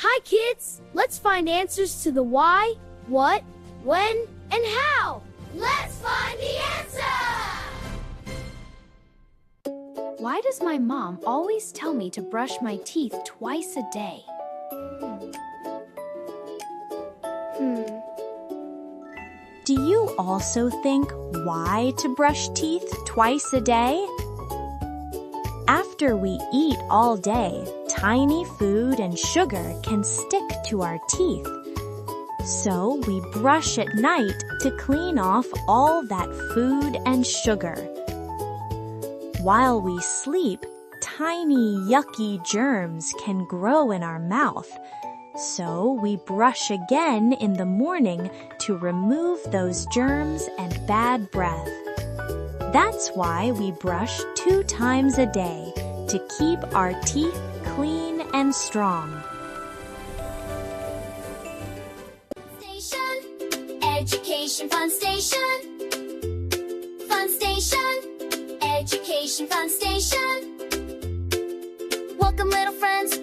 Hi kids! Let's find answers to the why, what, when, and how! Let's find the answer! Why does my mom always tell me to brush my teeth twice a day? Do you also think why to brush teeth twice a day? After we eat all day, tiny food and sugar can stick to our teeth. So we brush at night to clean off all that food and sugar. While we sleep, tiny yucky germs can grow in our mouth. So we brush again in the morning to remove those germs and bad breath. That's why we brush 2 times a day to keep our teeth clean and strong. Education Fun Station. Fun Station. Education Fun Station. Welcome little friends.